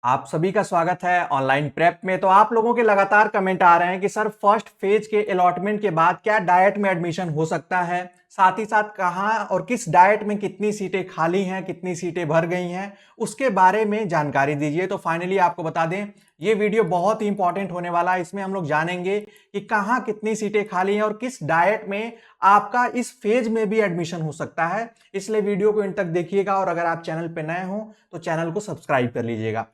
आप सभी का स्वागत है ऑनलाइन प्रेप में। तो आप लोगों के लगातार कमेंट आ रहे हैं कि सर फर्स्ट फेज के अलॉटमेंट के बाद क्या डाइट में एडमिशन हो सकता है, साथ ही साथ कहां और किस डाइट में कितनी सीटें खाली हैं, कितनी सीटें भर गई हैं, उसके बारे में जानकारी दीजिए। तो फाइनली आपको बता दें, ये वीडियो बहुत ही इंपॉर्टेंट होने वाला है। इसमें हम लोग जानेंगे कि कहां कितनी सीटें खाली हैं और किस डाइट में आपका इस फेज में भी एडमिशन हो सकता है। इसलिए वीडियो को इन तक देखिएगा और अगर आप चैनल पर नए हो तो चैनल को सब्सक्राइब कर लीजिएगा।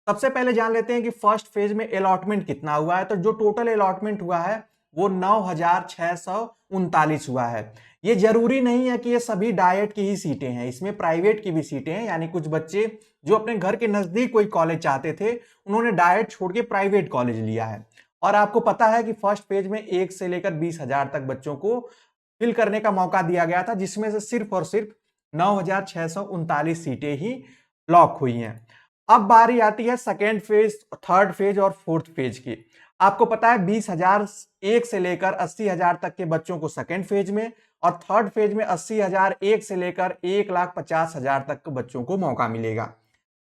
सबसे पहले जान लेते हैं कि फर्स्ट फेज में अलॉटमेंट कितना हुआ है। तो जो टोटल अलॉटमेंट हुआ है वो 9,639 हुआ है। ये जरूरी नहीं है कि ये सभी डाइट की ही सीटें हैं, इसमें प्राइवेट की भी सीटें हैं। यानी कुछ बच्चे जो अपने घर के नजदीक कोई कॉलेज चाहते थे, उन्होंने डाइट छोड़ के प्राइवेट कॉलेज लिया है। और आपको पता है कि फर्स्ट फेज में 1 से लेकर 20,000 तक बच्चों को फिल करने का मौका दिया गया था, जिसमें से सिर्फ और सिर्फ 9,639 सीटें ही लॉक हुई हैं। अब बारी आती है सेकेंड फेज, थर्ड फेज और फोर्थ फेज की। आपको पता है 20,001 से लेकर 80,000 तक के बच्चों को सेकेंड फेज में और थर्ड फेज में 80,001 से लेकर 1,50,000 तक के बच्चों को मौका मिलेगा।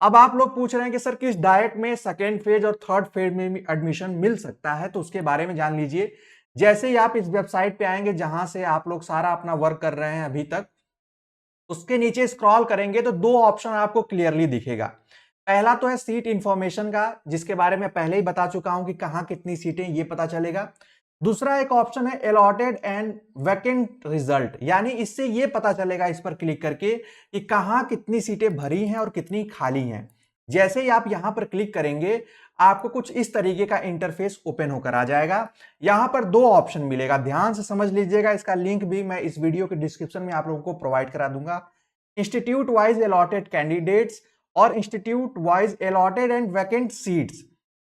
अब आप लोग पूछ रहे हैं कि सर किस डाइट में सेकेंड फेज और थर्ड फेज में भी एडमिशन मिल सकता है, तो उसके बारे में जान लीजिए। जैसे ही आप इस वेबसाइट पे आएंगे जहां से आप लोग सारा अपना वर्क कर रहे हैं अभी तक, उसके नीचे स्क्रॉल करेंगे तो दो ऑप्शन आपको क्लियरली दिखेगा। पहला तो है सीट इंफॉर्मेशन का, जिसके बारे में पहले ही बता चुका हूं कि कहां कितनी सीटें ये पता चलेगा। दूसरा एक ऑप्शन है अलॉटेड एंड वैकेंट रिजल्ट, यानी इससे ये पता चलेगा इस पर क्लिक करके कि कहां कितनी सीटें भरी हैं और कितनी खाली हैं। जैसे ही आप यहां पर क्लिक करेंगे आपको कुछ इस तरीके का इंटरफेस ओपन होकर आ जाएगा। यहां पर दो ऑप्शन मिलेगा, ध्यान से समझ लीजिएगा। इसका लिंक भी मैं इस वीडियो के डिस्क्रिप्शन में आप लोगों को प्रोवाइड करा दूंगा। इंस्टीट्यूट वाइज अलॉटेड कैंडिडेट्स और institute wise allotted and vacant seats.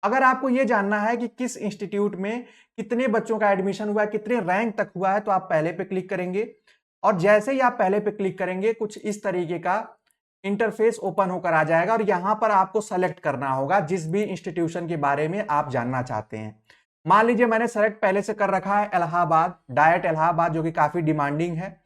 अगर आपको यह जानना है कि किस इंस्टीट्यूट में कितने बच्चों का एडमिशन हुआ है, कितने रैंक तक हुआ है, तो आप पहले पे क्लिक करेंगे और जैसे ही आप पहले पे क्लिक करेंगे कुछ इस तरीके का इंटरफेस ओपन होकर आ जाएगा और यहां पर आपको सेलेक्ट करना होगा जिस भी इंस्टीट्यूशन के बारे में आप जानना चाहते हैं। मान लीजिए मैंने सेलेक्ट पहले से कर रखा है इलाहाबाद, डाइट इलाहाबाद, जो कि काफी डिमांडिंग है।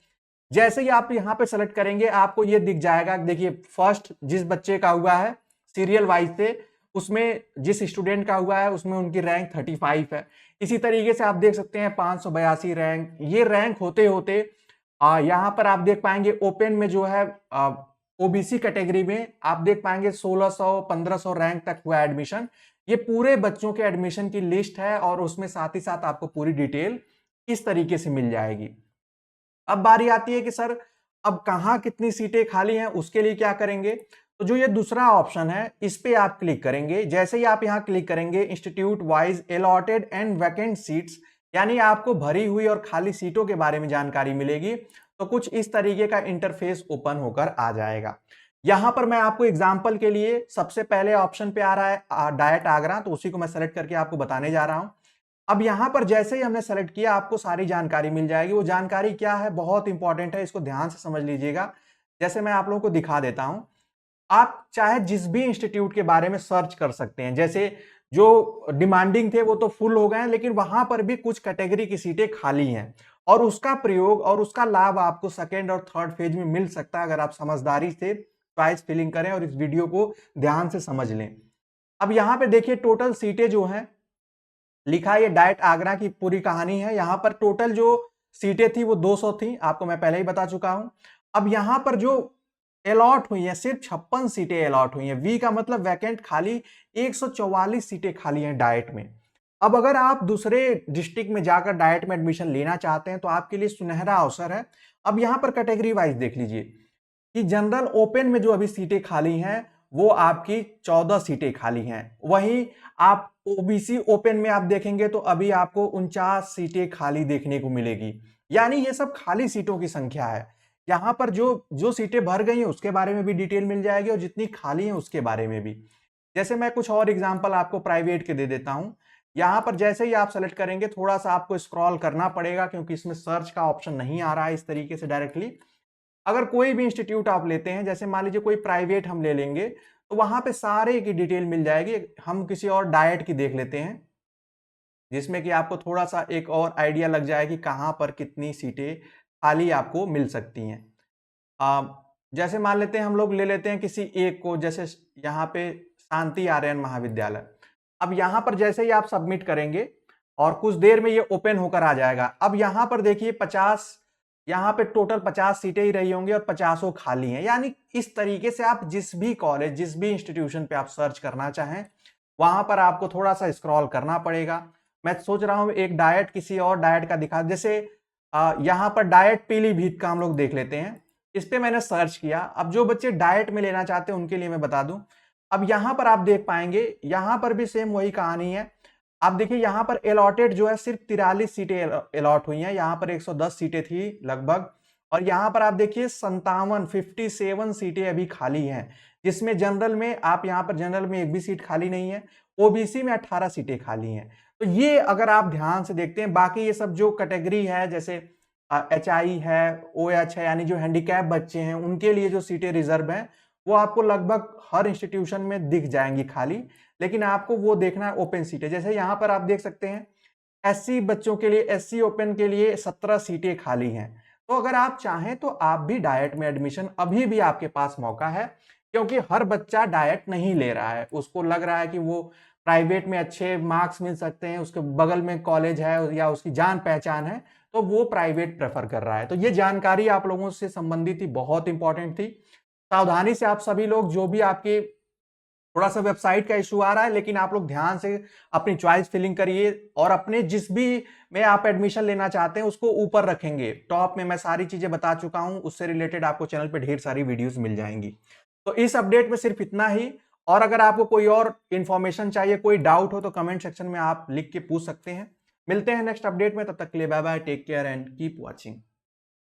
जैसे ही आप यहां पे सेलेक्ट करेंगे आपको ये दिख जाएगा। देखिए फर्स्ट जिस बच्चे का हुआ है सीरियल वाइज से, उसमें जिस स्टूडेंट का हुआ है उसमें उनकी रैंक 35 है। इसी तरीके से आप देख सकते हैं 582 रैंक। ये रैंक होते होते यहां पर आप देख पाएंगे ओपन में जो है ओबीसी कैटेगरी में आप देख पाएंगे 1600-1500 रैंक तक हुआ एडमिशन। ये पूरे बच्चों के एडमिशन की लिस्ट है और उसमें साथ ही साथ आपको पूरी डिटेल इस तरीके से मिल जाएगी। अब बारी आती है कि सर अब कहां कितनी सीटें खाली हैं, उसके लिए क्या करेंगे। तो जो ये दूसरा ऑप्शन है इस पे आप क्लिक करेंगे। जैसे ही आप यहां क्लिक करेंगे institute wise allotted and vacant seats, यानी आपको भरी हुई और खाली सीटों के बारे में जानकारी मिलेगी। तो कुछ इस तरीके का इंटरफेस ओपन होकर आ जाएगा। यहां पर मैं आपको एग्जांपल के लिए सबसे पहले ऑप्शन पे आ रहा है डाइट आगरा, तो उसी को मैं सेलेक्ट करके आपको बताने जा रहा हूं। अब यहां पर जैसे ही हमने सेलेक्ट किया आपको सारी जानकारी मिल जाएगी। वो जानकारी क्या है, बहुत इंपॉर्टेंट है, इसको ध्यान से समझ लीजिएगा। जैसे मैं आप लोगों को दिखा देता हूं, आप चाहे जिस भी इंस्टीट्यूट के बारे में सर्च कर सकते हैं। जैसे जो डिमांडिंग थे वो तो फुल हो गए हैं, लेकिन वहां पर भी कुछ कैटेगरी की सीटें खाली हैं और उसका प्रयोग और उसका लाभ आपको सेकेंड और थर्ड फेज में मिल सकता है अगर आप समझदारी से चॉइस फिलिंग करें और इस वीडियो को ध्यान से समझ लें। अब यहां पे देखिए टोटल सीटें जो हैं लिखा है, ये डाइट आगरा की पूरी कहानी है। यहां पर टोटल जो सीटें थी वो 200 थी, आपको मैं पहले ही बता चुका हूं। अब यहां पर जो अलॉट हुई है सिर्फ 56 सीटें अलॉट हुई हैं। वी का मतलब वैकेंट खाली 144 सीटें खाली हैं डाइट में। अब अगर आप दूसरे डिस्ट्रिक्ट में जाकर डाइट में एडमिशन लेना चाहते हैं तो आपके लिए सुनहरा अवसर है। अब यहां पर कैटेगरी वाइज देख लीजिए कि जनरल ओपन में जो अभी सीटें खाली हैं वो आपकी 14 सीटें खाली हैं। वहीं आप ओबीसी ओपन में आप देखेंगे तो अभी आपको 49 सीटें खाली देखने को मिलेगी। यानी ये सब खाली सीटों की संख्या है। यहां पर जो जो सीटें भर गई हैं उसके बारे में भी डिटेल मिल जाएगी और जितनी खाली हैं उसके बारे में भी। जैसे मैं कुछ और एग्जांपल आपको प्राइवेट के दे देता हूं। यहां पर जैसे ही आप सेलेक्ट करेंगे थोड़ा सा आपको स्क्रॉल करना पड़ेगा क्योंकि इसमें सर्च का ऑप्शन नहीं आ रहा है इस तरीके से डायरेक्टली। अगर कोई भी इंस्टीट्यूट आप लेते हैं, जैसे मान लीजिए कोई प्राइवेट हम ले लेंगे, तो वहां पे सारे की डिटेल मिल जाएगी। हम किसी और डाइट की देख लेते हैं जिसमें कि आपको थोड़ा सा एक और आइडिया लग जाए कि कहां पर कितनी सीटें खाली आपको मिल सकती हैं। जैसे मान लेते हैं हम लोग ले लेते हैं किसी एक को, जैसे यहाँ पे शांति आर्यन महाविद्यालय। अब यहाँ पर जैसे ही आप सबमिट करेंगे और कुछ देर में ये ओपन होकर आ जाएगा। अब यहाँ पर देखिए 50, यहाँ पे टोटल 50 सीटें ही रही होंगी और 50 खाली हैं। यानी इस तरीके से आप जिस भी कॉलेज, जिस भी इंस्टीट्यूशन पे आप सर्च करना चाहें वहां पर आपको थोड़ा सा स्क्रॉल करना पड़ेगा। मैं सोच रहा हूं एक डायट, किसी और डायट का दिखा, जैसे यहाँ पर डायट पीलीभीत का हम लोग देख लेते हैं। इस पे मैंने सर्च किया। अब जो बच्चे डायट में लेना चाहते हैं उनके लिए मैं बता दूं, अब यहां पर आप देख पाएंगे, यहां पर भी सेम वही कहानी है। आप देखिए यहां पर अलॉटेड जो है सिर्फ 43 सीटें अलॉट हुई हैं। यहां पर 110 सीटें थी लगभग, और यहां पर आप देखिए 57 सीटें अभी खाली हैं, जिसमें जनरल में, आप यहां पर जनरल में एक भी सीट खाली नहीं है, ओबीसी में 18 सीटें खाली हैं। तो ये अगर आप ध्यान से देखते हैं, बाकी ये सब जो कैटेगरी है जैसे HI है, OH है, यानी जो हैंडीकैप बच्चे हैं उनके लिए जो सीटें रिजर्व हैं वो आपको लगभग हर इंस्टीट्यूशन में दिख जाएंगी खाली। लेकिन आपको वो देखना है ओपन सीटें। जैसे यहां पर आप देख सकते हैं SC बच्चों के लिए, SC ओपन के लिए 17 सीटें खाली हैं। तो अगर आप चाहें तो आप भी डायट में एडमिशन, अभी भी आपके पास मौका है, क्योंकि हर बच्चा डायट नहीं ले रहा है। उसको लग रहा है कि वो प्राइवेट में अच्छे मार्क्स मिल सकते हैं, उसके बगल में कॉलेज है या उसकी जान पहचान है, तो वो प्राइवेट प्रेफर कर रहा है। तो ये जानकारी आप लोगों से संबंधित थी, बहुत इंपॉर्टेंट थी। सावधानी से आप सभी लोग, जो भी आपके थोड़ा सा वेबसाइट का इशू आ रहा है, लेकिन आप लोग ध्यान से अपनी चॉइस फिलिंग करिए और अपने जिस भी में आप एडमिशन लेना चाहते हैं उसको ऊपर रखेंगे। टॉप में मैं सारी चीजें बता चुका हूं, उससे रिलेटेड आपको चैनल पे ढेर सारी वीडियोस मिल जाएंगी। तो इस अपडेट में सिर्फ इतना ही, और अगर आपको कोई और इंफॉर्मेशन चाहिए, कोई डाउट हो तो कमेंट सेक्शन में आप लिख के पूछ सकते हैं। मिलते हैं नेक्स्ट अपडेट में, तब तक के लिए bye bye, take care and keep watching.